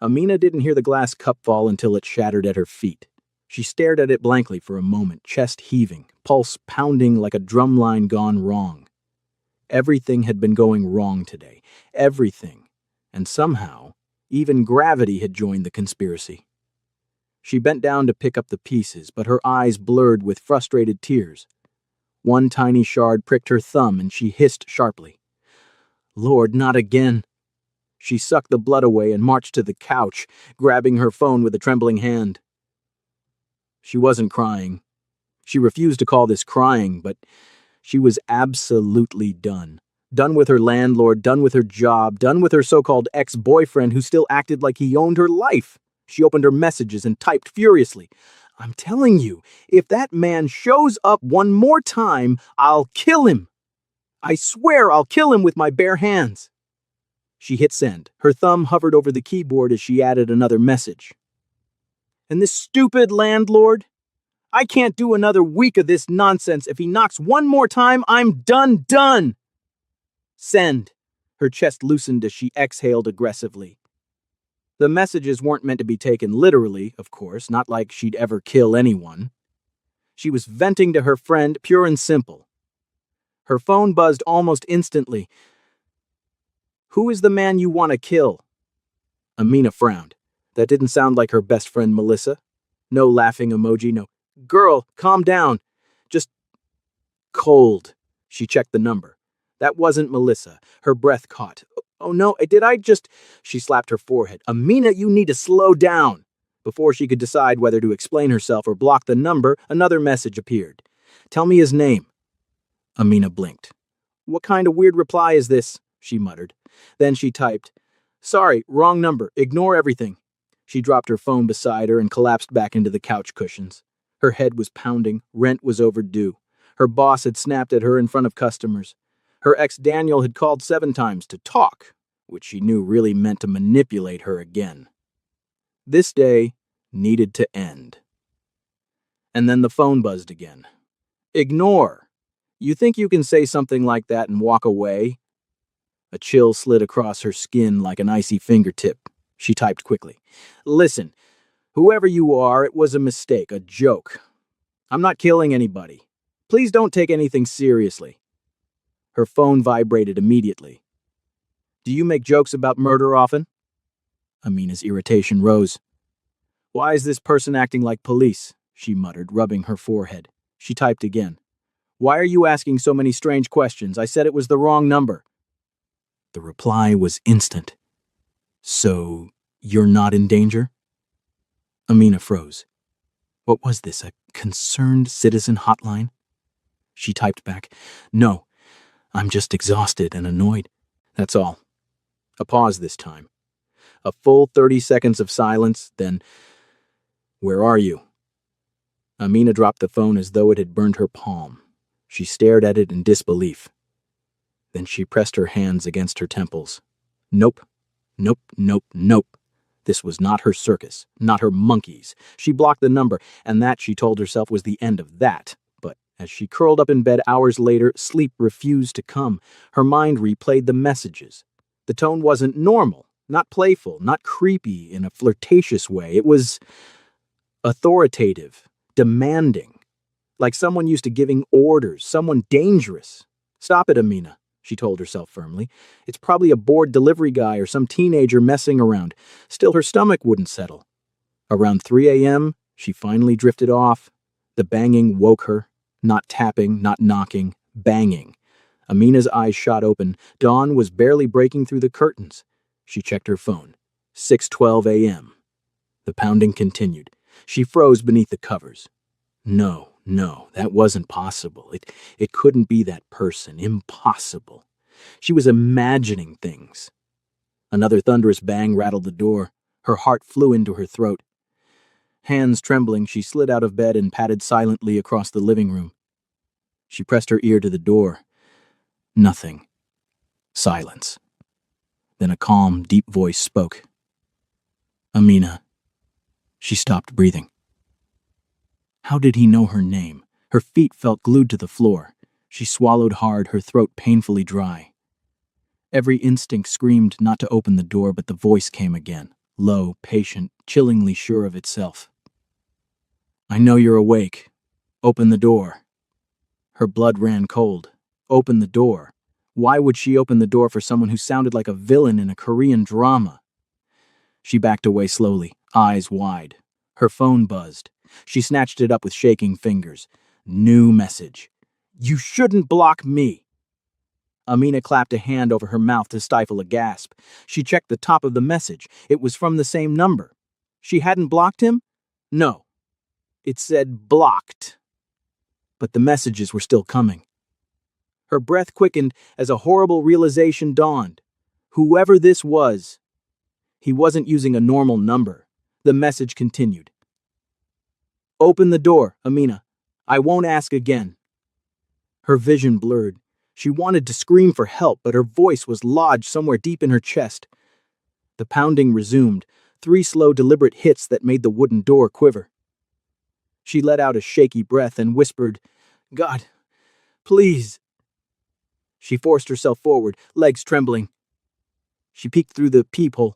Amina didn't hear the glass cup fall until it shattered at her feet. She stared at it blankly for a moment, chest heaving, pulse pounding like a drumline gone wrong. Everything had been going wrong today. Everything. And somehow, even gravity had joined the conspiracy. She bent down to pick up the pieces, but her eyes blurred with frustrated tears. One tiny shard pricked her thumb and she hissed sharply. Lord, not again. She sucked the blood away and marched to the couch, grabbing her phone with a trembling hand. She wasn't crying. She refused to call this crying, but she was absolutely done. Done with her landlord, done with her job, done with her so-called ex-boyfriend who still acted like he owned her life. She opened her messages and typed furiously. I'm telling you, if that man shows up one more time, I'll kill him. I swear I'll kill him with my bare hands. She hit send. Her thumb hovered over the keyboard as she added another message. And this stupid landlord? I can't do another week of this nonsense. If he knocks one more time, I'm done. Send. Her chest loosened as she exhaled aggressively. The messages weren't meant to be taken literally, of course, not like she'd ever kill anyone. She was venting to her friend, pure and simple. Her phone buzzed almost instantly. Who is the man you want to kill? Amina frowned. That didn't sound like her best friend Melissa. No laughing emoji, no. Girl, calm down. Just cold. She checked the number. That wasn't Melissa. Her breath caught. Oh no, did I just... She slapped her forehead. Amina, you need to slow down. Before she could decide whether to explain herself or block the number, another message appeared. Tell me his name. Amina blinked. What kind of weird reply is this? She muttered. Then she typed, Sorry, wrong number. Ignore everything. She dropped her phone beside her and collapsed back into the couch cushions. Her head was pounding. Rent was overdue. Her boss had snapped at her in front of customers. Her ex Daniel had called 7 times to talk, which she knew really meant to manipulate her again. This day needed to end. And then the phone buzzed again. Ignore. You think you can say something like that and walk away? A chill slid across her skin like an icy fingertip. She typed quickly. Listen, whoever you are, it was a mistake, a joke. I'm not killing anybody. Please don't take anything seriously. Her phone vibrated immediately. Do you make jokes about murder often? Amina's irritation rose. Why is this person acting like police? She muttered, rubbing her forehead. She typed again. Why are you asking so many strange questions? I said it was the wrong number. The reply was instant. So, you're not in danger? Amina froze. What was this, a concerned citizen hotline? She typed back, No, I'm just exhausted and annoyed. That's all. A pause this time. A full 30 seconds of silence, then, Where are you? Amina dropped the phone as though it had burned her palm. She stared at it in disbelief. Then she pressed her hands against her temples. Nope. This was not her circus, not her monkeys. She blocked the number, and that, she told herself, was the end of that. But as she curled up in bed hours later, sleep refused to come. Her mind replayed the messages. The tone wasn't normal, not playful, not creepy in a flirtatious way. It was authoritative, demanding, like someone used to giving orders, someone dangerous. Stop it, Amina, she told herself firmly. It's probably a bored delivery guy or some teenager messing around. Still, her stomach wouldn't settle. Around 3 a.m., she finally drifted off. The banging woke her. Not tapping, not knocking, banging. Amina's eyes shot open. Dawn was barely breaking through the curtains. She checked her phone. 6:12 a.m. The pounding continued. She froze beneath the covers. No, that wasn't possible. It couldn't be that person. Impossible. She was imagining things. Another thunderous bang rattled the door. Her heart flew into her throat. Hands trembling, she slid out of bed and padded silently across the living room. She pressed her ear to the door. Nothing. Silence. Then a calm, deep voice spoke. Amina. She stopped breathing. How did he know her name? Her feet felt glued to the floor. She swallowed hard, her throat painfully dry. Every instinct screamed not to open the door, but the voice came again, low, patient, chillingly sure of itself. "I know you're awake. Open the door." Her blood ran cold. Open the door. Why would she open the door for someone who sounded like a villain in a Korean drama? She backed away slowly, eyes wide. Her phone buzzed. She snatched it up with shaking fingers. New message. "You shouldn't block me." Amina clapped a hand over her mouth to stifle a gasp. She checked the top of the message. It was from the same number. She hadn't blocked him? No. It said blocked. But the messages were still coming. Her breath quickened as a horrible realization dawned. Whoever this was, he wasn't using a normal number. The message continued. "Open the door, Amina. I won't ask again." Her vision blurred. She wanted to scream for help, but her voice was lodged somewhere deep in her chest. The pounding resumed, 3 slow, deliberate hits that made the wooden door quiver. She let out a shaky breath and whispered, "God, please." She forced herself forward, legs trembling. She peeked through the peephole.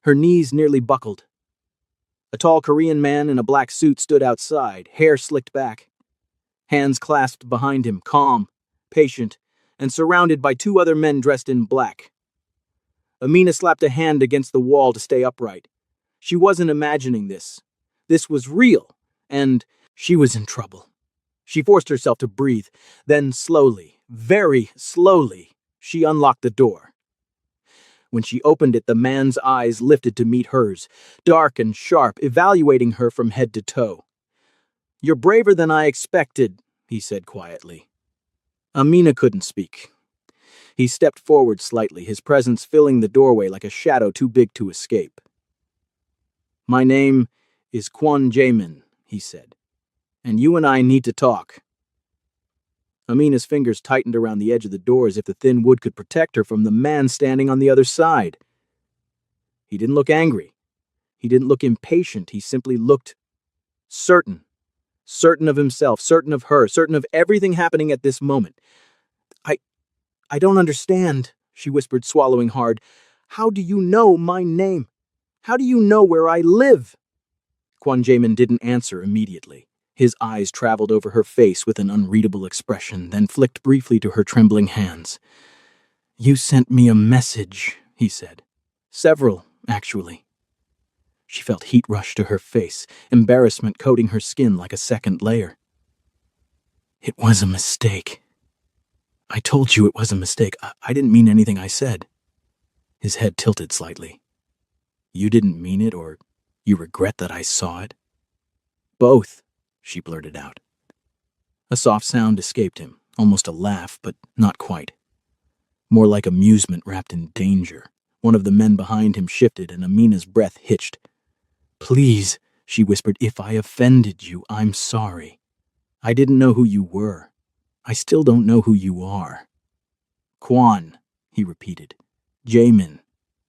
Her knees nearly buckled. A tall Korean man in a black suit stood outside, hair slicked back. Hands clasped behind him, calm, patient, and surrounded by 2 other men dressed in black. Amina slapped a hand against the wall to stay upright. She wasn't imagining this. This was real, and she was in trouble. She forced herself to breathe. Then slowly, very slowly, she unlocked the door. When she opened it, the man's eyes lifted to meet hers, dark and sharp, evaluating her from head to toe. "You're braver than I expected," he said quietly. Amina couldn't speak. He stepped forward slightly, his presence filling the doorway like a shadow too big to escape. "My name is Kwon Jaemin," he said, "and you and I need to talk." Amina's fingers tightened around the edge of the door as if the thin wood could protect her from the man standing on the other side. He didn't look angry. He didn't look impatient. He simply looked certain. Certain of himself, certain of her, certain of everything happening at this moment. I don't understand," she whispered, swallowing hard. "How do you know my name? How do you know where I live?" Kwon Jaemin didn't answer immediately. His eyes traveled over her face with an unreadable expression, then flicked briefly to her trembling hands. "You sent me a message," he said. "Several, actually." She felt heat rush to her face, embarrassment coating her skin like a second layer. "It was a mistake. I told you it was a mistake. I didn't mean anything I said." His head tilted slightly. "You didn't mean it, or you regret that I saw it?" "Both," she blurted out. A soft sound escaped him, almost a laugh, but not quite. More like amusement wrapped in danger. One of the men behind him shifted, and Amina's breath hitched. "Please," she whispered, "if I offended you, I'm sorry. I didn't know who you were. I still don't know who you are." "Kwon," he repeated. "Jaemin.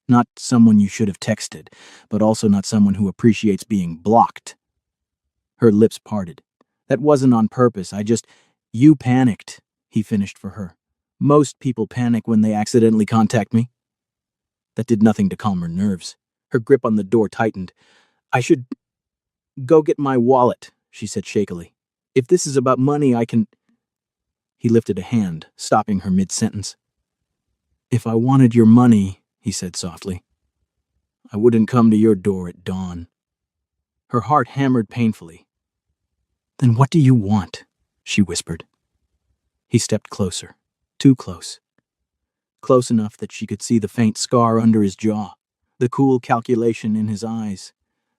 Not someone you should have texted, but also not someone who appreciates being blocked." Her lips parted. "That wasn't on purpose. You panicked," he finished for her. "Most people panic when they accidentally contact me." That did nothing to calm her nerves. Her grip on the door tightened. "I should go get my wallet," she said shakily. "If this is about money, I can—" He lifted a hand, stopping her mid-sentence. "If I wanted your money," he said softly, "I wouldn't come to your door at dawn." Her heart hammered painfully. "Then what do you want?" she whispered. He stepped closer, too close. Close enough that she could see the faint scar under his jaw, the cool calculation in his eyes,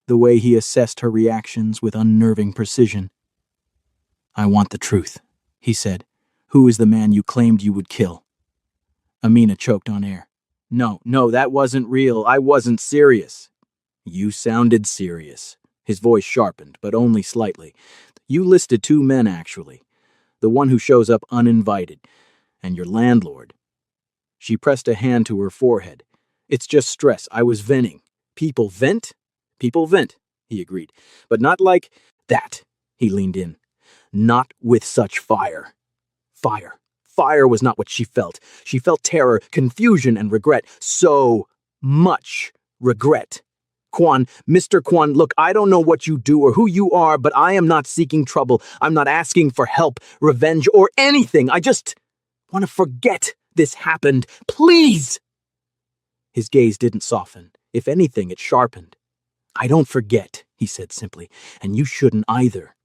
the way he assessed her reactions with unnerving precision. "I want the truth," he said. "Who is the man you claimed you would kill?" Amina choked on air. No, that wasn't real. I wasn't serious." "You sounded serious." His voice sharpened, but only slightly. "You listed 2 men, actually. The one who shows up uninvited, and your landlord." She pressed a hand to her forehead. "It's just stress. I was venting." "People vent?" "People vent," he agreed. "But not like that." He leaned in. "Not with such fire." Fire was not what she felt. She felt terror, confusion, and regret. So much regret. Kwan, Mr. Kwan, look, I don't know what you do or who you are, but I am not seeking trouble. I'm not asking for help, revenge, or anything. I just want to forget this happened. Please! His gaze didn't soften. If anything, it sharpened. I don't forget, he said simply, and you shouldn't either.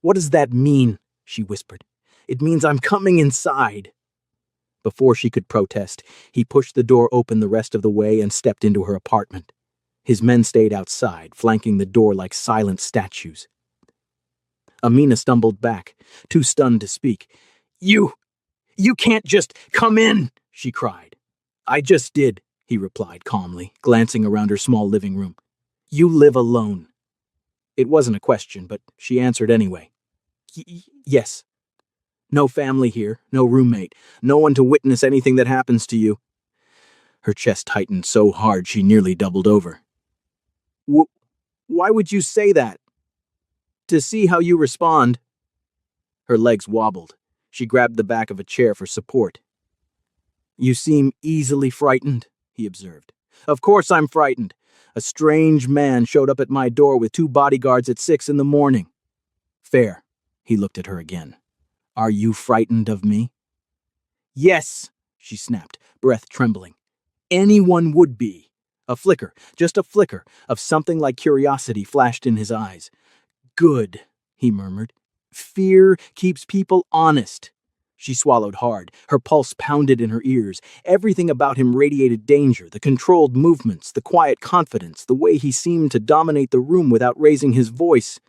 What does that mean? She whispered. It means I'm coming inside. Before she could protest, he pushed the door open the rest of the way and stepped into her apartment. His men stayed outside, flanking the door like silent statues. Amina stumbled back, too stunned to speak. You can't just come in, she cried. I just did, he replied calmly, glancing around her small living room. You live alone. It wasn't a question, but she answered anyway. Yes. No family here, no roommate, no one to witness anything that happens to you. Her chest tightened so hard she nearly doubled over. Why would you say that? To see how you respond. Her legs wobbled. She grabbed the back of a chair for support. You seem easily frightened, he observed. Of course I'm frightened. A strange man showed up at my door with 2 bodyguards at 6 in the morning. Fair. He looked at her again. Are you frightened of me? Yes, she snapped, breath trembling. Anyone would be. A flicker, just a flicker, of something like curiosity flashed in his eyes. Good, he murmured. Fear keeps people honest. She swallowed hard. Her pulse pounded in her ears. Everything about him radiated danger, the controlled movements, the quiet confidence, the way he seemed to dominate the room without raising his voice.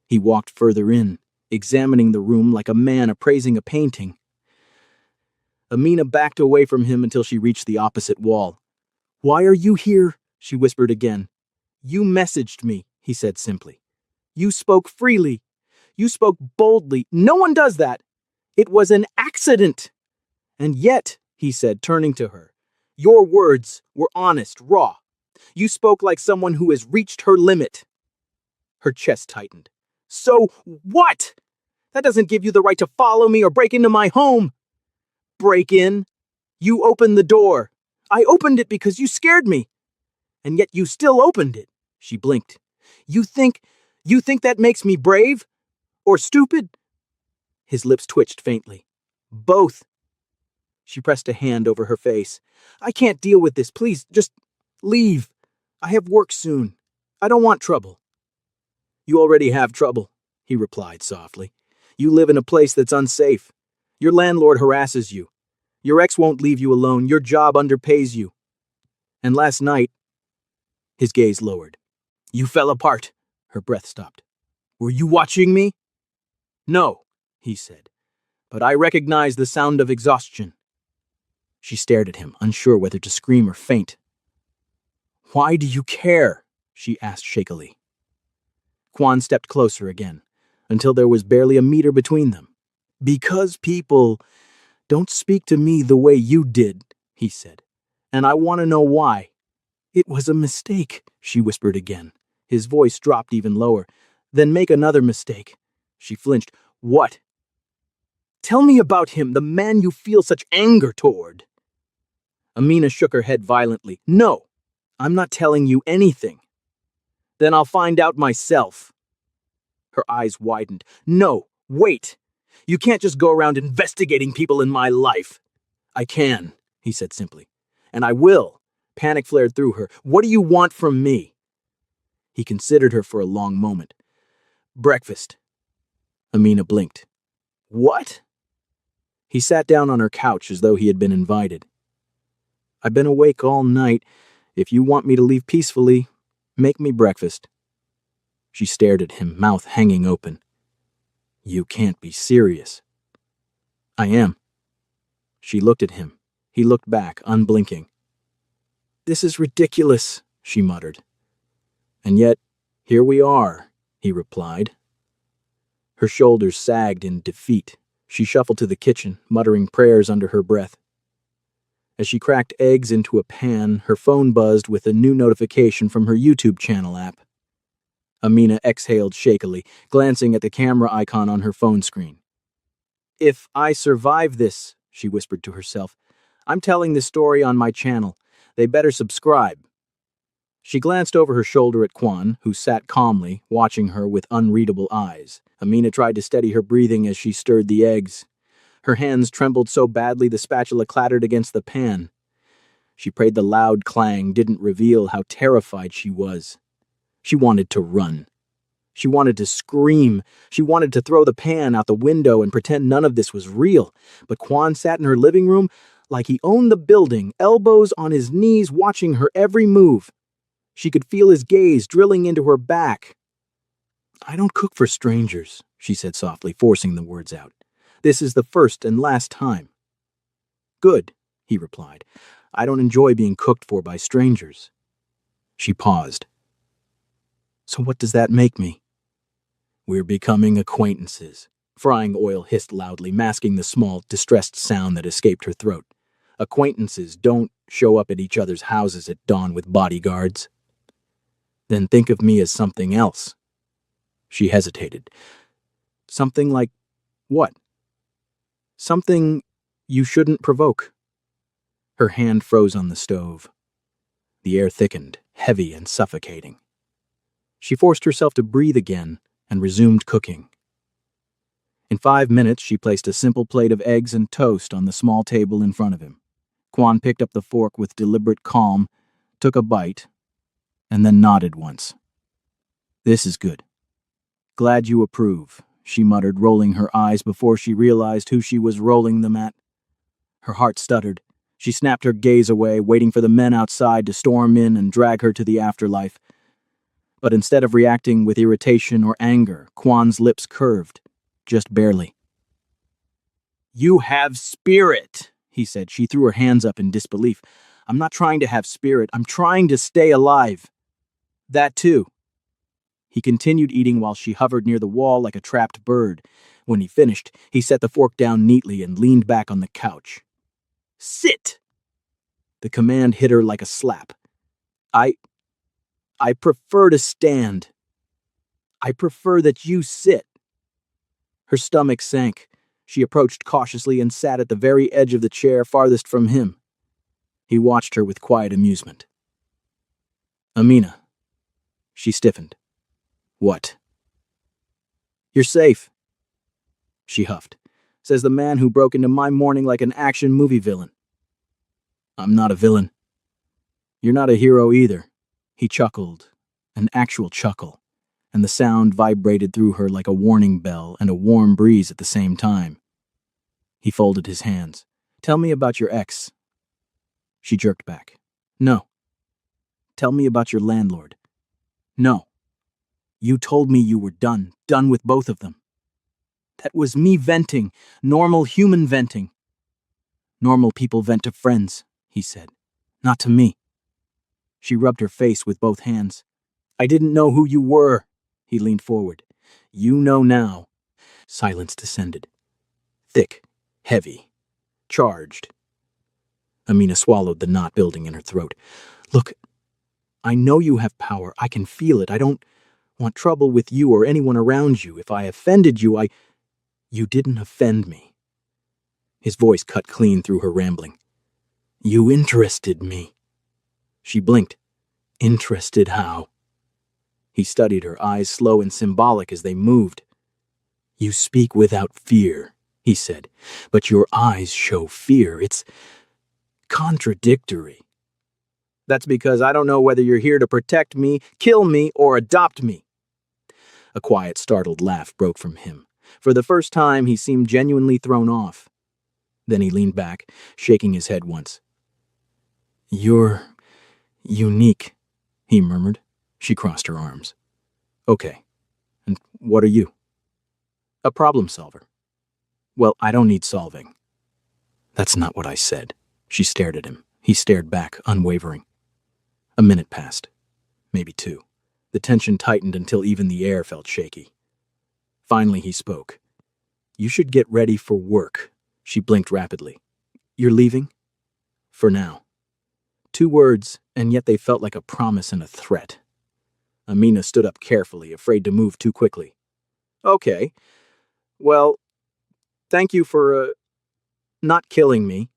He walked further in, examining the room like a man appraising a painting. Amina backed away from him until she reached the opposite wall. Why are you here? She whispered again. You messaged me, he said simply. You spoke freely. You spoke boldly. No one does that. It was an accident. And yet, he said, turning to her, your words were honest, raw. You spoke like someone who has reached her limit. Her chest tightened. So what? That doesn't give you the right to follow me or break into my home. Break in? You opened the door. I opened it because you scared me. And yet you still opened it. She blinked. You think that makes me brave? Or stupid? His lips twitched faintly. Both. She pressed a hand over her face. I can't deal with this. Please, just leave. I have work soon. I don't want trouble. You already have trouble, he replied softly. You live in a place that's unsafe. Your landlord harasses you. Your ex won't leave you alone. Your job underpays you. And last night, his gaze lowered. You fell apart. Her breath stopped. Were you watching me? No, he said, but I recognized the sound of exhaustion. She stared at him, unsure whether to scream or faint. Why do you care? She asked shakily. Kwan stepped closer again, until there was barely a meter between them. Because people don't speak to me the way you did, he said, and I want to know why. It was a mistake, she whispered again. His voice dropped even lower. Then make another mistake. She flinched. What? Tell me about him, the man you feel such anger toward. Amina shook her head violently. No, I'm not telling you anything. Then I'll find out myself. Her eyes widened. No, wait. You can't just go around investigating people in my life. I can, he said simply. And I will. Panic flared through her. What do you want from me? He considered her for a long moment. Breakfast. Amina blinked. What? He sat down on her couch as though he had been invited. I've been awake all night. If you want me to leave peacefully, make me breakfast. She stared at him, mouth hanging open. You can't be serious. I am. She looked at him. He looked back, unblinking. This is ridiculous, she muttered. And yet, here we are, he replied. Her shoulders sagged in defeat. She shuffled to the kitchen, muttering prayers under her breath. As she cracked eggs into a pan, her phone buzzed with a new notification from her YouTube channel app. Amina exhaled shakily, glancing at the camera icon on her phone screen. If I survive this, she whispered to herself, I'm telling this story on my channel. They better subscribe. She glanced over her shoulder at Quan, who sat calmly, watching her with unreadable eyes. Amina tried to steady her breathing as she stirred the eggs. Her hands trembled so badly the spatula clattered against the pan. She prayed the loud clang didn't reveal how terrified she was. She wanted to run. She wanted to scream. She wanted to throw the pan out the window and pretend none of this was real. But Quan sat in her living room like he owned the building, elbows on his knees, watching her every move. She could feel his gaze drilling into her back. "I don't cook for strangers," she said softly, forcing the words out. "This is the first and last time." "Good," he replied. "I don't enjoy being cooked for by strangers." She paused. "So what does that make me?" "We're becoming acquaintances." Frying oil hissed loudly, masking the small, distressed sound that escaped her throat. "Acquaintances don't show up at each other's houses at dawn with bodyguards." "Then think of me as something else." She hesitated. "Something like what?" "Something you shouldn't provoke." Her hand froze on the stove. The air thickened, heavy and suffocating. She forced herself to breathe again and resumed cooking. In 5 minutes, she placed a simple plate of eggs and toast on the small table in front of him. Quan picked up the fork with deliberate calm, took a bite, and then nodded once. "This is good." "Glad you approve," she muttered, rolling her eyes before she realized who she was rolling them at. Her heart stuttered. She snapped her gaze away, waiting for the men outside to storm in and drag her to the afterlife. But instead of reacting with irritation or anger, Quan's lips curved, just barely. "You have spirit," he said. She threw her hands up in disbelief. "I'm not trying to have spirit. I'm trying to stay alive." "That too." He continued eating while she hovered near the wall like a trapped bird. When he finished, he set the fork down neatly and leaned back on the couch. "Sit!" The command hit her like a slap. I prefer to stand. I prefer that you sit." Her stomach sank. She approached cautiously and sat at the very edge of the chair farthest from him. He watched her with quiet amusement. "Amina." She stiffened. "What?" "You're safe." She huffed. "Says the man who broke into my morning like an action movie villain." "I'm not a villain." "You're not a hero either." He chuckled, an actual chuckle, and the sound vibrated through her like a warning bell and a warm breeze at the same time. He folded his hands. "Tell me about your ex." She jerked back. "No." "Tell me about your landlord." "No." "You told me you were done with both of them." "That was me venting, normal human venting." "Normal people vent to friends," he said. "Not to me." She rubbed her face with both hands. "I didn't know who you were." He leaned forward. "You know now." Silence descended. Thick, heavy, charged. Amina swallowed the knot building in her throat. "Look, I know you have power. I can feel it. I don't want trouble with you or anyone around you. If I offended you, You didn't offend me." His voice cut clean through her rambling. "You interested me." She blinked. "Interested how?" He studied her, eyes slow and symbolic as they moved. "You speak without fear," he said, "but your eyes show fear. It's contradictory." "That's because I don't know whether you're here to protect me, kill me, or adopt me." A quiet, startled laugh broke from him. For the first time, he seemed genuinely thrown off. Then he leaned back, shaking his head once. "You're unique," he murmured. She crossed her arms. "Okay. And what are you?" "A problem solver." "Well, I don't need solving." "That's not what I said." She stared at him. He stared back, unwavering. A minute passed. Maybe 2. The tension tightened until even the air felt shaky. Finally, he spoke. "You should get ready for work." She blinked rapidly. "You're leaving?" "For now." 2 words, and yet they felt like a promise and a threat. Amina stood up carefully, afraid to move too quickly. "Okay. Well, thank you for, not killing me."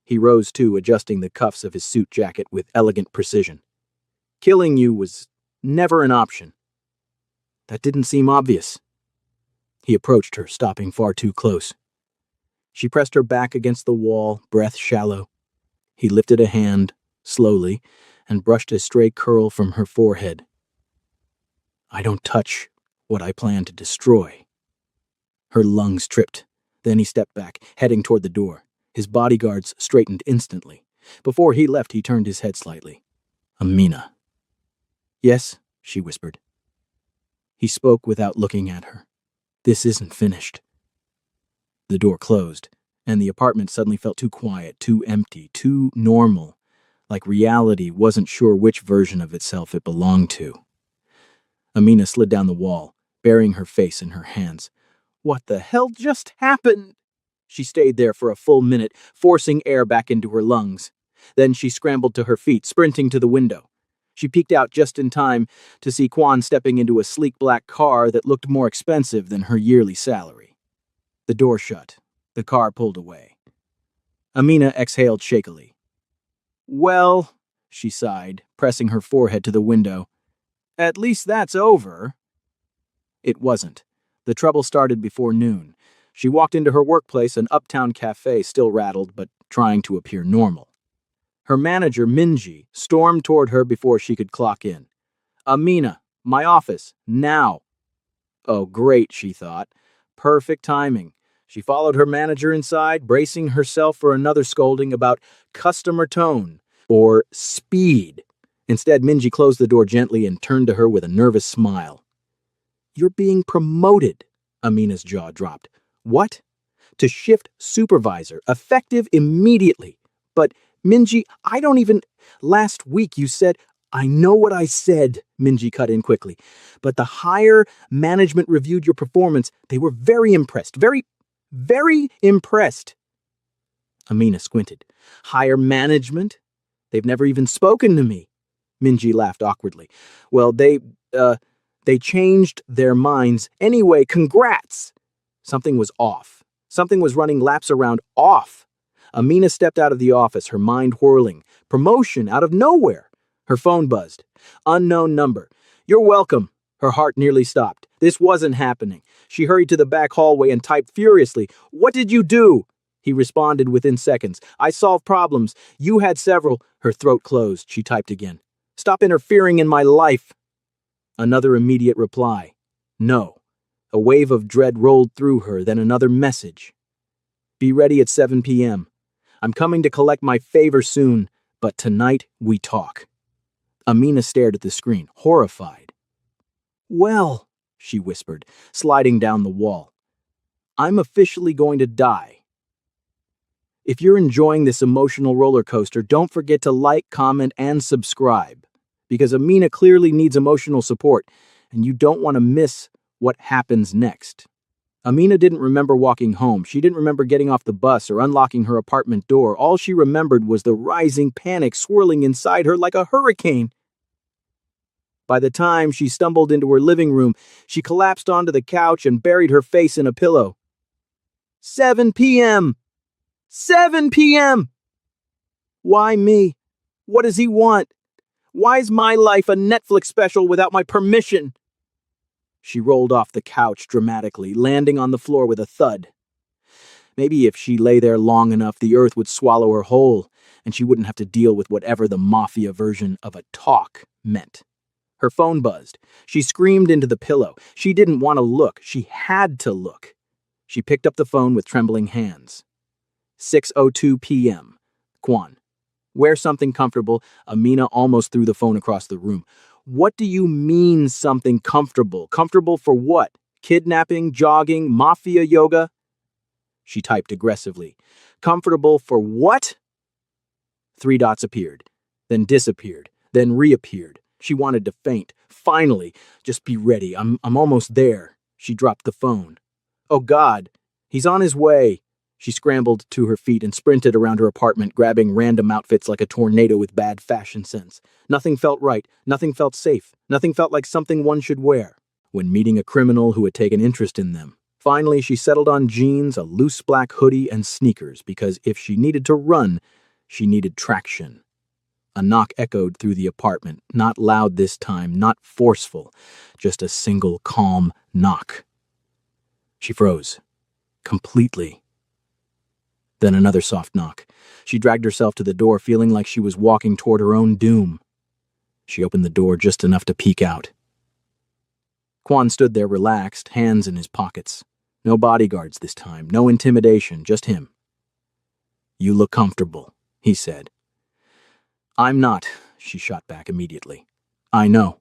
He rose too, adjusting the cuffs of his suit jacket with elegant precision. Killing you was never an option. That didn't seem obvious. He approached her, stopping far too close. She pressed her back against the wall, breath shallow. He lifted a hand, slowly, and brushed a stray curl from her forehead. I don't touch what I plan to destroy. Her lungs tripped. Then he stepped back, heading toward the door. His bodyguards straightened instantly. Before he left, he turned his head slightly. Amina. Yes, she whispered. He spoke without looking at her. This isn't finished. The door closed, and the apartment suddenly felt too quiet, too empty, too normal, like reality wasn't sure which version of itself it belonged to. Amina slid down the wall, burying her face in her hands. What the hell just happened? She stayed there for a full minute, forcing air back into her lungs. Then she scrambled to her feet, sprinting to the window. She peeked out just in time to see Quan stepping into a sleek black car that looked more expensive than her yearly salary. The door shut. The car pulled away. Amina exhaled shakily. Well, she sighed, pressing her forehead to the window. At least that's over. It wasn't. The trouble started before noon. She walked into her workplace, an uptown cafe still rattled but trying to appear normal. Her manager, Minji, stormed toward her before she could clock in. Amina, my office, now. Oh, great, she thought. Perfect timing. She followed her manager inside, bracing herself for another scolding about customer tone or speed. Instead, Minji closed the door gently and turned to her with a nervous smile. You're being promoted, Amina's jaw dropped. What? To shift supervisor, effective immediately. But, Minji, I don't even... Last week you said... I know what I said, Minji cut in quickly. But the higher management reviewed your performance, they were very impressed. Very impressed. Amina squinted. Higher management? They've never even spoken to me. Minji laughed awkwardly. Well, they changed their minds. Anyway, congrats! Something was off. Something was running laps around off. Amina stepped out of the office, her mind whirling. Promotion out of nowhere. Her phone buzzed. Unknown number. You're welcome. Her heart nearly stopped. This wasn't happening. She hurried to the back hallway and typed furiously. What did you do? He responded within seconds. I solved problems. You had several. Her throat closed. She typed again. Stop interfering in my life. Another immediate reply. No. A wave of dread rolled through her, then another message. Be ready at 7 p.m. I'm coming to collect my favor soon, but tonight we talk. Amina stared at the screen, horrified. Well, she whispered, sliding down the wall. I'm officially going to die. If you're enjoying this emotional roller coaster, don't forget to like, comment, and subscribe, because Amina clearly needs emotional support, and you don't want to miss what happens next. Amina didn't remember walking home. She didn't remember getting off the bus or unlocking her apartment door. All she remembered was the rising panic swirling inside her like a hurricane. By the time she stumbled into her living room, she collapsed onto the couch and buried her face in a pillow. 7 p.m. 7 p.m. Why me? What does he want? Why is my life a Netflix special without my permission? She rolled off the couch dramatically, landing on the floor with a thud. Maybe if she lay there long enough, the earth would swallow her whole, and she wouldn't have to deal with whatever the Mafia version of a talk meant. Her phone buzzed. She screamed into the pillow. She didn't want to look. She had to look. She picked up the phone with trembling hands. 6:02 p.m. Quan. Wear something comfortable. Amina almost threw the phone across the room. What do you mean something comfortable? Comfortable for what? Kidnapping, jogging, mafia yoga? She typed aggressively. Comfortable for what? 3 dots appeared, then disappeared, then reappeared. She wanted to faint. Finally, just be ready. I'm almost there. She dropped the phone. Oh God, he's on his way. She scrambled to her feet and sprinted around her apartment, grabbing random outfits like a tornado with bad fashion sense. Nothing felt right. Nothing felt safe. Nothing felt like something one should wear when meeting a criminal who had taken interest in them. Finally, she settled on jeans, a loose black hoodie, and sneakers because if she needed to run, she needed traction. A knock echoed through the apartment, not loud this time, not forceful, just a single calm knock. She froze, completely. Then another soft knock. She dragged herself to the door, feeling like she was walking toward her own doom. She opened the door just enough to peek out. Quan stood there relaxed, hands in his pockets. No bodyguards this time, no intimidation, just him. "You look comfortable," he said. "I'm not," she shot back immediately. "I know."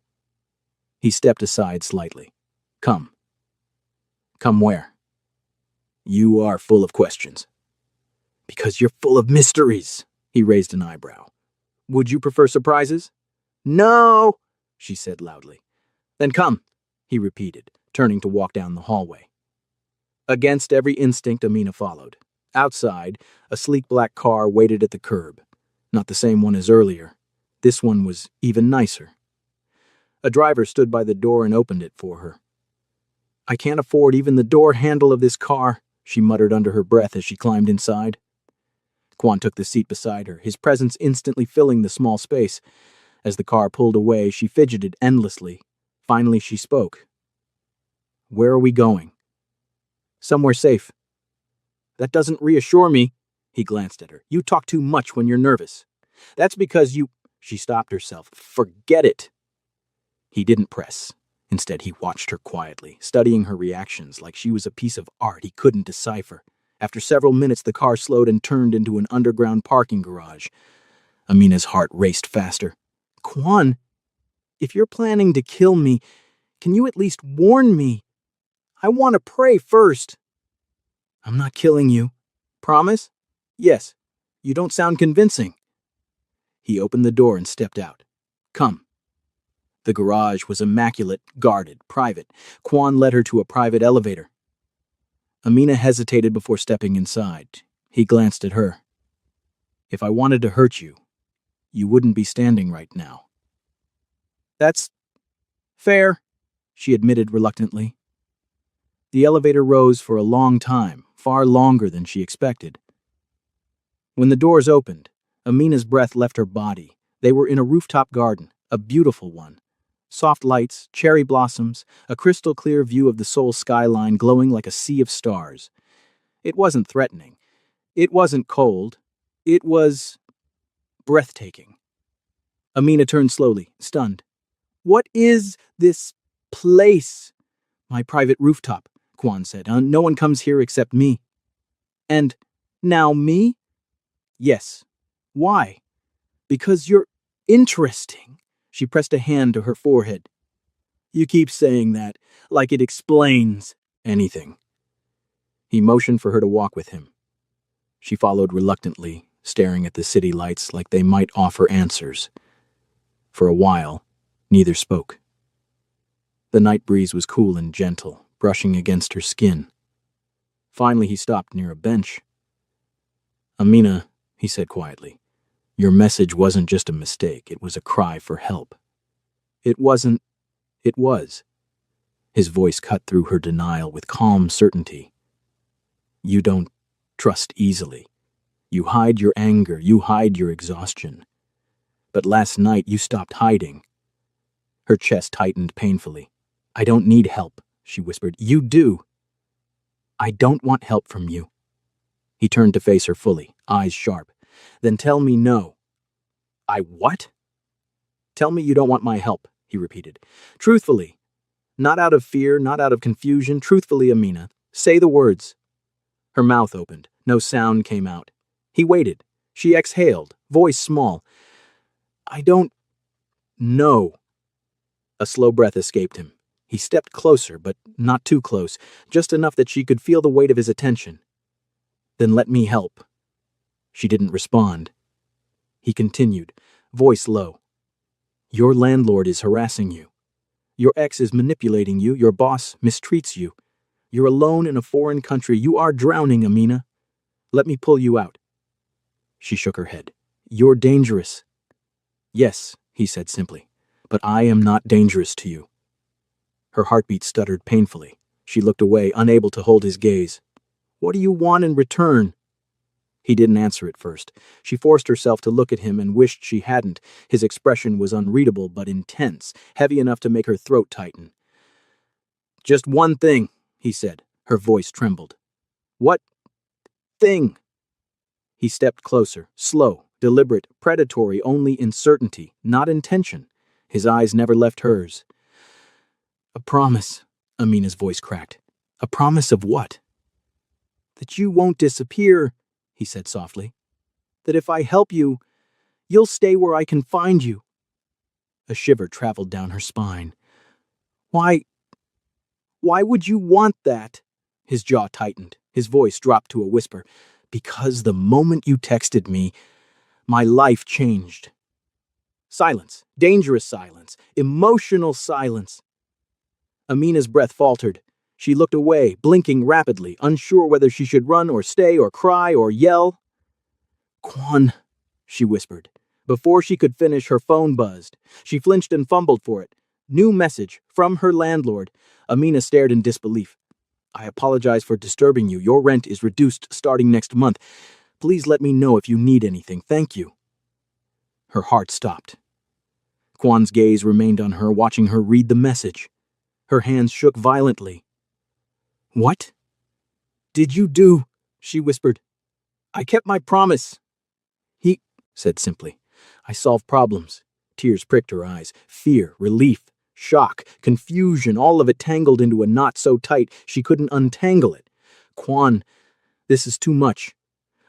He stepped aside slightly. "Come." "Come where?" "You are full of questions." "Because you're full of mysteries." He raised an eyebrow. "Would you prefer surprises?" "No," she said loudly. "Then come," he repeated, turning to walk down the hallway. Against every instinct, Amina followed. Outside, a sleek black car waited at the curb. Not the same one as earlier. This one was even nicer. A driver stood by the door and opened it for her. "I can't afford even the door handle of this car," she muttered under her breath as she climbed inside. Quan took the seat beside her, his presence instantly filling the small space. As the car pulled away, she fidgeted endlessly. Finally, she spoke. "Where are we going?" "Somewhere safe." "That doesn't reassure me." He glanced at her. "You talk too much when you're nervous." "That's because you—" She stopped herself. "Forget it." He didn't press. Instead, he watched her quietly, studying her reactions like she was a piece of art he couldn't decipher. After several minutes, the car slowed and turned into an underground parking garage. Amina's heart raced faster. "Quan, if you're planning to kill me, can you at least warn me? I want to pray first." "I'm not killing you." "Promise?" "Yes." "You don't sound convincing." He opened the door and stepped out. "Come." The garage was immaculate, guarded, private. Quan led her to a private elevator. Amina hesitated before stepping inside. He glanced at her. "If I wanted to hurt you, you wouldn't be standing right now." "That's fair," she admitted reluctantly. The elevator rose for a long time, far longer than she expected. When the doors opened, Amina's breath left her body. They were in a rooftop garden, a beautiful one. Soft lights, cherry blossoms, a crystal-clear view of the Seoul skyline glowing like a sea of stars. It wasn't threatening. It wasn't cold. It was breathtaking. Amina turned slowly, stunned. "What is this place?" "My private rooftop," Quan said. "No one comes here except me." "And now me?" "Yes." "Why?" "Because you're interesting." She pressed a hand to her forehead. "You keep saying that, like it explains anything." He motioned for her to walk with him. She followed reluctantly, staring at the city lights like they might offer answers. For a while, neither spoke. The night breeze was cool and gentle, brushing against her skin. Finally, he stopped near a bench. "Amina," he said quietly, "your message wasn't just a mistake, it was a cry for help." "It wasn't. It was." His voice cut through her denial with calm certainty. "You don't trust easily. You hide your anger, you hide your exhaustion. But last night you stopped hiding." Her chest tightened painfully. "I don't need help," she whispered. "You do." "I don't want help from you." He turned to face her fully, eyes sharp. "Then tell me no." "I what?" "Tell me you don't want my help," he repeated. "Truthfully. Not out of fear, not out of confusion. Truthfully, Amina. Say the words." Her mouth opened. No sound came out. He waited. She exhaled, voice small. "I don't know." A slow breath escaped him. He stepped closer, but not too close, just enough that she could feel the weight of his attention. "Then let me help." She didn't respond. He continued, voice low. "Your landlord is harassing you. Your ex is manipulating you. Your boss mistreats you. You're alone in a foreign country. You are drowning, Amina. Let me pull you out." She shook her head. "You're dangerous." "Yes," he said simply, "but I am not dangerous to you." Her heartbeat stuttered painfully. She looked away, unable to hold his gaze. "What do you want in return?" He didn't answer at first. She forced herself to look at him and wished she hadn't. His expression was unreadable but intense, heavy enough to make her throat tighten. "Just one thing," he said. Her voice trembled. "What thing?" He stepped closer, slow, deliberate, predatory only in certainty, not intention. His eyes never left hers. "A promise," Amina's voice cracked. "A promise of what?" "That you won't disappear," he said softly. "That if I help you, you'll stay where I can find you." A shiver traveled down her spine. Why would you want that?" His jaw tightened. His voice dropped to a whisper. "Because the moment you texted me, my life changed." Silence. Dangerous silence. Emotional silence. Amina's breath faltered. She looked away, blinking rapidly, unsure whether she should run or stay or cry or yell. "Quan," she whispered. Before she could finish, her phone buzzed. She flinched and fumbled for it. New message from her landlord. Amina stared in disbelief. "I apologize for disturbing you. Your rent is reduced starting next month. Please let me know if you need anything. Thank you." Her heart stopped. Quan's gaze remained on her, watching her read the message. Her hands shook violently. "What did you do?" she whispered. "I kept my promise." He said simply. "I solve problems." Tears pricked her eyes. Fear, relief, shock, confusion, all of it tangled into a knot so tight she couldn't untangle it. "Quan, this is too much.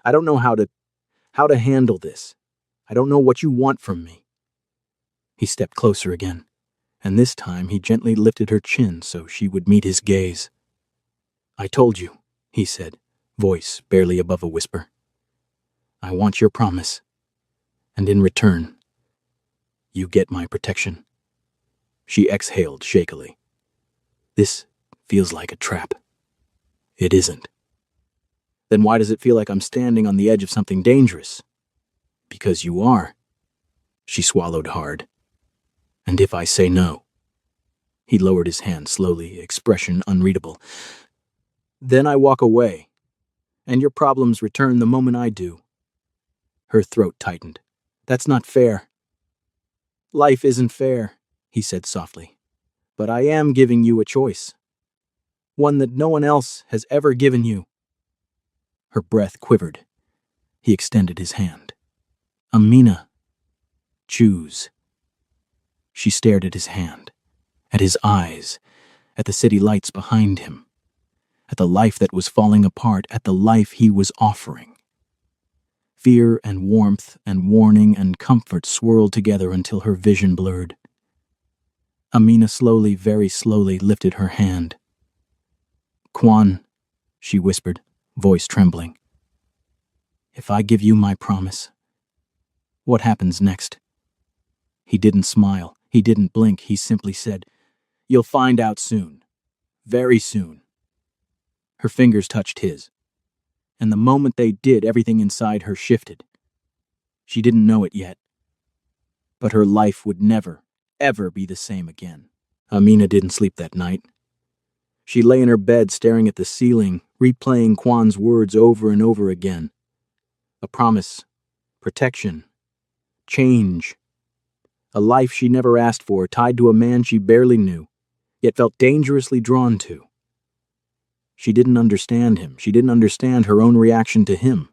I don't know how to handle this. I don't know what you want from me." He stepped closer again, and this time he gently lifted her chin so she would meet his gaze. "I told you," he said, voice barely above a whisper. "I want your promise. And in return, you get my protection." She exhaled shakily. "This feels like a trap." "It isn't." "Then why does it feel like I'm standing on the edge of something dangerous?" "Because you are." She swallowed hard. "And if I say no?" He lowered his hand slowly, expression unreadable. "Then I walk away, and your problems return the moment I do." Her throat tightened. "That's not fair." "Life isn't fair," he said softly. "But I am giving you a choice. One that no one else has ever given you." Her breath quivered. He extended his hand. "Amina, choose." She stared at his hand, at his eyes, at the city lights behind him, at the life that was falling apart, at the life he was offering. Fear and warmth and warning and comfort swirled together until her vision blurred. Amina slowly, very slowly, lifted her hand. "Quan," she whispered, voice trembling. "If I give you my promise, what happens next?" He didn't smile. He didn't blink. He simply said, "You'll find out soon. Very soon." Her fingers touched his, and the moment they did, everything inside her shifted. She didn't know it yet, but her life would never, ever be the same again. Amina didn't sleep that night. She lay in her bed staring at the ceiling, replaying Quan's words over and over again. A promise, protection, change. A life she never asked for, tied to a man she barely knew, yet felt dangerously drawn to. She didn't understand him. She didn't understand her own reaction to him.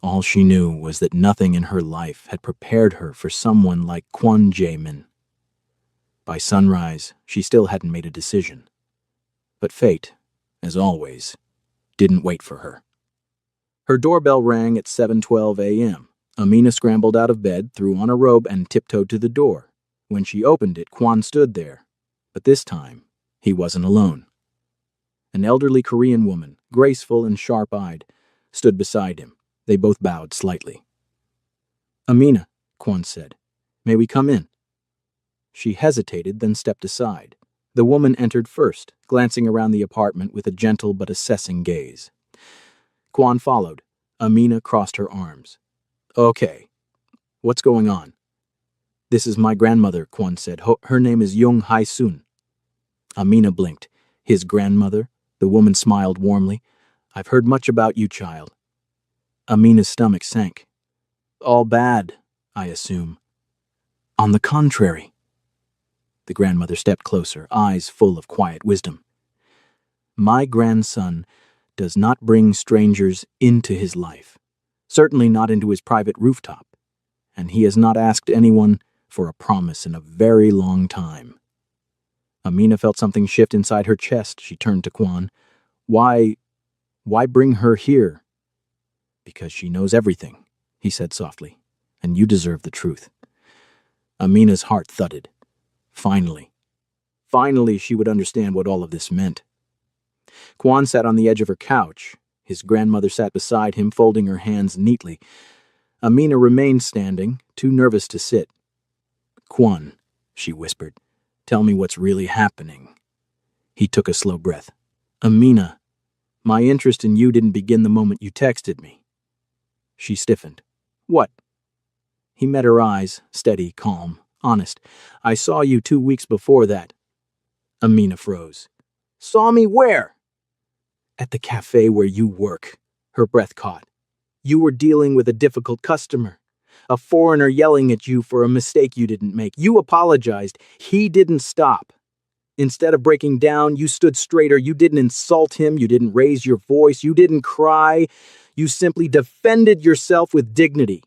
All she knew was that nothing in her life had prepared her for someone like Quan Jae-min. By sunrise, she still hadn't made a decision. But fate, as always, didn't wait for her. Her doorbell rang at 7:12 a.m. Amina scrambled out of bed, threw on a robe, and tiptoed to the door. When she opened it, Quan stood there. But this time, he wasn't alone. An elderly Korean woman, graceful and sharp-eyed, stood beside him. They both bowed slightly. "Amina," Quan said, "may we come in?" She hesitated, then stepped aside. The woman entered first, glancing around the apartment with a gentle but assessing gaze. Quan followed. Amina crossed her arms. "Okay, what's going on?" "This is my grandmother," Quan said. "Her name is Young Hai-sun." Amina blinked. His grandmother? The woman smiled warmly. "I've heard much about you, child." Amina's stomach sank. All bad, I assume. On the contrary. The grandmother stepped closer, eyes full of quiet wisdom. My grandson does not bring strangers into his life, certainly not into his private rooftop, and he has not asked anyone for a promise in a very long time. Amina felt something shift inside her chest. She turned to Kwan. Why bring her here? Because she knows everything, he said softly, and you deserve the truth. Amina's heart thudded. Finally she would understand what all of this meant. Kwan sat on the edge of her couch. His grandmother sat beside him, folding her hands neatly. Amina remained standing, too nervous to sit. Kwan, she whispered, tell me what's really happening. He took a slow breath. Amina, my interest in you didn't begin the moment you texted me. She stiffened. What? He met her eyes, steady, calm, honest. I saw you 2 weeks before that. Amina froze. Saw me where? At the cafe where you work. Her breath caught. You were dealing with a difficult customer. A foreigner yelling at you for a mistake you didn't make. You apologized. He didn't stop. Instead of breaking down, you stood straighter. You didn't insult him. You didn't raise your voice. You didn't cry. You simply defended yourself with dignity.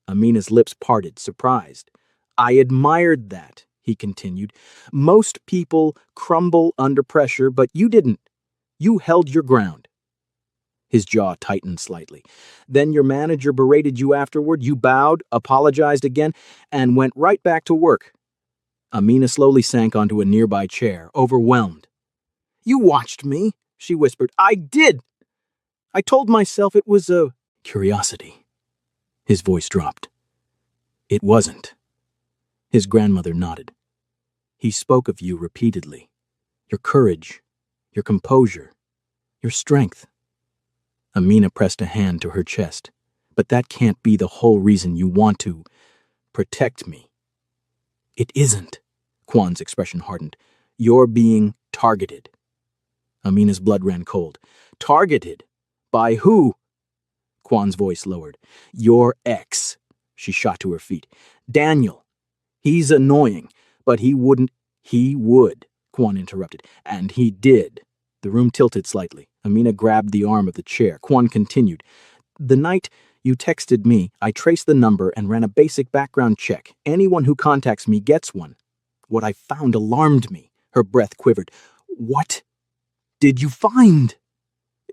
Amina's lips parted, surprised. I admired that, he continued. Most people crumble under pressure, but you didn't. You held your ground. His jaw tightened slightly. Then your manager berated you afterward. You bowed, apologized again, and went right back to work. Amina slowly sank onto a nearby chair, overwhelmed. You watched me, she whispered. I did. I told myself it was a curiosity. His voice dropped. It wasn't. His grandmother nodded. He spoke of you repeatedly. Your courage, your composure, your strength. Amina pressed a hand to her chest. But that can't be the whole reason you want to protect me. It isn't. Kwan's expression hardened. You're being targeted. Amina's blood ran cold. Targeted? By who? Kwan's voice lowered. Your ex. She shot to her feet. Daniel. He's annoying, but he wouldn't. He would, Kwan interrupted. And he did. The room tilted slightly. Amina grabbed the arm of the chair. Kwan continued. The night you texted me, I traced the number and ran a basic background check. Anyone who contacts me gets one. What I found alarmed me. Her breath quivered. What did you find?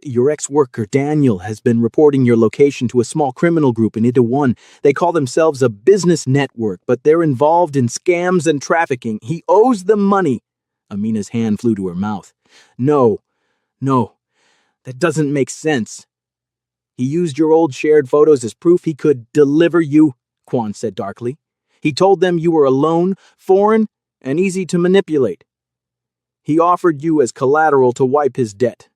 Your ex-worker, Daniel, has been reporting your location to a small criminal group in Itaewon. They call themselves a business network, but they're involved in scams and trafficking. He owes them money. Amina's hand flew to her mouth. No, that doesn't make sense. He used your old shared photos as proof he could deliver you, Kwan said darkly. He told them you were alone, foreign, and easy to manipulate. He offered you as collateral to wipe his debt.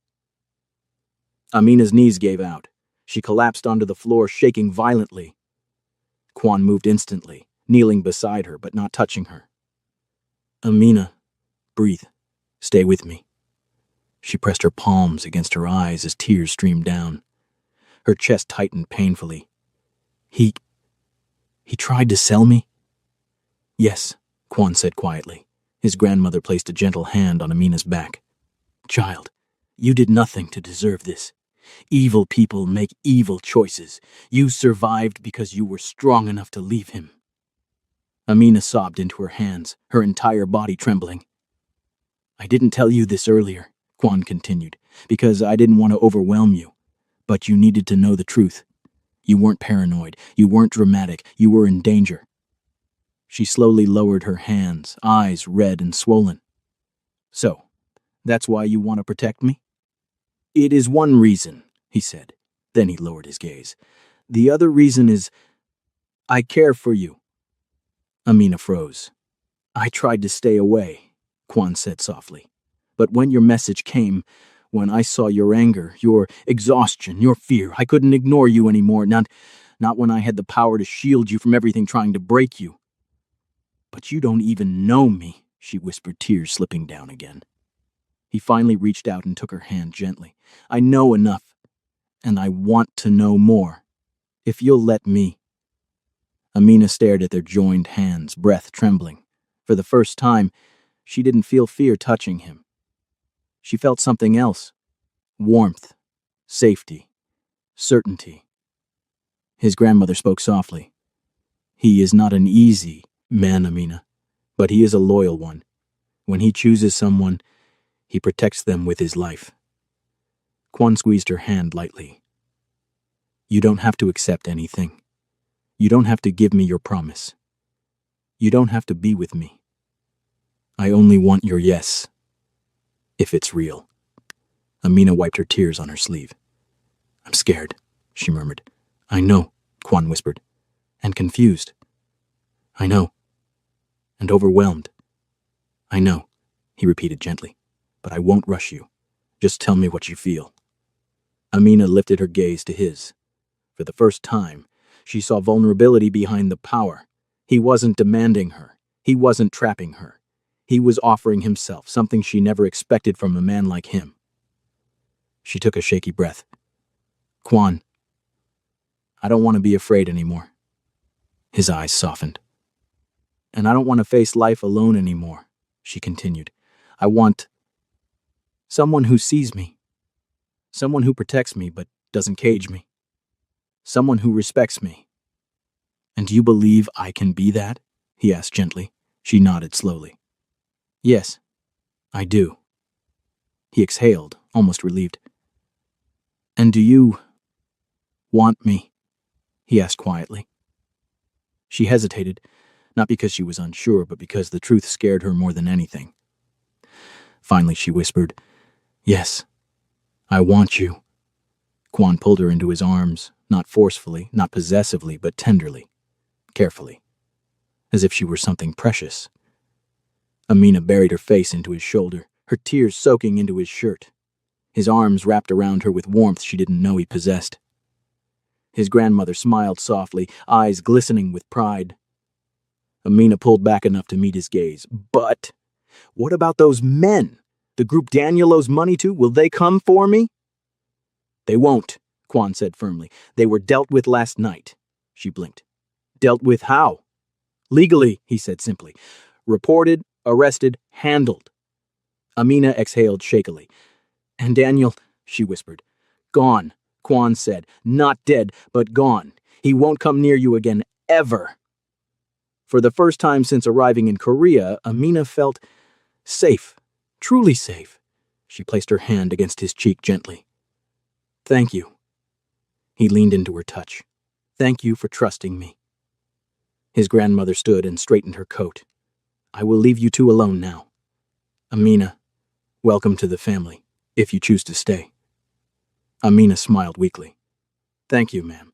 Amina's knees gave out. She collapsed onto the floor, shaking violently. Kwan moved instantly, kneeling beside her but not touching her. Amina, breathe. Stay with me. She pressed her palms against her eyes as tears streamed down. Her chest tightened painfully. He tried to sell me? Yes, Kwan said quietly. His grandmother placed a gentle hand on Amina's back. Child, you did nothing to deserve this. Evil people make evil choices. You survived because you were strong enough to leave him. Amina sobbed into her hands, her entire body trembling. I didn't tell you this earlier, Kwan continued, because I didn't want to overwhelm you. But you needed to know the truth. You weren't paranoid. You weren't dramatic. You were in danger. She slowly lowered her hands, eyes red and swollen. So, that's why you want to protect me? It is one reason, he said. Then he lowered his gaze. The other reason is, I care for you. Amina froze. I tried to stay away, Kwan said softly. But when your message came, when I saw your anger, your exhaustion, your fear, I couldn't ignore you anymore, not when I had the power to shield you from everything trying to break you. But you don't even know me, she whispered, tears slipping down again. He finally reached out and took her hand gently. I know enough. And I want to know more. If you'll let me. Amina stared at their joined hands, breath trembling. For the first time, she didn't feel fear touching him. She felt something else. Warmth, safety, certainty. His grandmother spoke softly. He is not an easy man, Amina, but he is a loyal one. When he chooses someone, he protects them with his life. Kwan squeezed her hand lightly. You don't have to accept anything. You don't have to give me your promise. You don't have to be with me. I only want your yes, if it's real. Amina wiped her tears on her sleeve. I'm scared, she murmured. I know, Kwan whispered. And confused. I know. And overwhelmed. I know, he repeated gently. But I won't rush you. Just tell me what you feel. Amina lifted her gaze to his. For the first time, she saw vulnerability behind the power. He wasn't demanding her. He wasn't trapping her. He was offering himself, something she never expected from a man like him. She took a shaky breath. Kwan, I don't want to be afraid anymore. His eyes softened. And I don't want to face life alone anymore, she continued. I want someone who sees me. Someone who protects me but doesn't cage me. Someone who respects me. And do you believe I can be that? He asked gently. She nodded slowly. Yes, I do. He exhaled, almost relieved. And do you want me? He asked quietly. She hesitated, not because she was unsure, but because the truth scared her more than anything. Finally, she whispered, Yes, I want you. Kwan pulled her into his arms, not forcefully, not possessively, but tenderly, carefully, as if she were something precious. Amina buried her face into his shoulder, her tears soaking into his shirt. His arms wrapped around her with warmth she didn't know he possessed. His grandmother smiled softly, eyes glistening with pride. Amina pulled back enough to meet his gaze. But what about those men? The group Daniel owes money to? Will they come for me? They won't, Kwan said firmly. They were dealt with last night. She blinked. Dealt with how? Legally, he said simply. Reported, arrested, handled. Amina exhaled shakily. And Daniel, she whispered. Gone, Kwan said. Not dead, but gone. He won't come near you again, ever. For the first time since arriving in Korea, Amina felt safe, truly safe. She placed her hand against his cheek gently. Thank you. He leaned into her touch. Thank you for trusting me. His grandmother stood and straightened her coat. I will leave you two alone now. Amina, welcome to the family, if you choose to stay. Amina smiled weakly. Thank you, ma'am.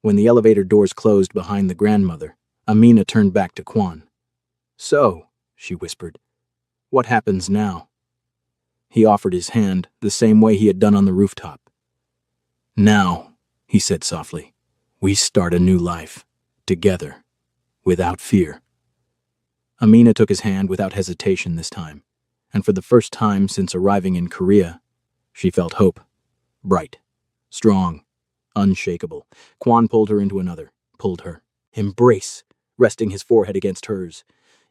When the elevator doors closed behind the grandmother, Amina turned back to Kwan. So, she whispered, what happens now? He offered his hand the same way he had done on the rooftop. Now, he said softly, we start a new life, together, without fear. Amina took his hand without hesitation this time, and for the first time since arriving in Korea, she felt hope, bright, strong, unshakable. Kwan pulled her into another, pulled her. Embrace, resting his forehead against hers.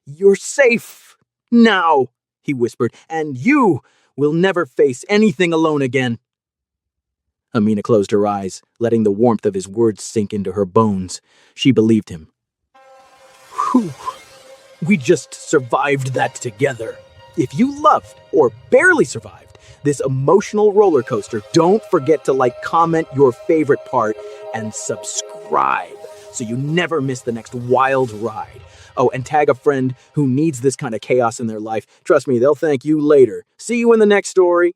You're safe, now, he whispered, and you will never face anything alone again. Amina closed her eyes, letting the warmth of his words sink into her bones. She believed him. Whew. We just survived that together. If you loved, or barely survived, this emotional roller coaster, don't forget to comment your favorite part and subscribe so you never miss the next wild ride. Oh, and tag a friend who needs this kind of chaos in their life. Trust me, they'll thank you later. See you in the next story.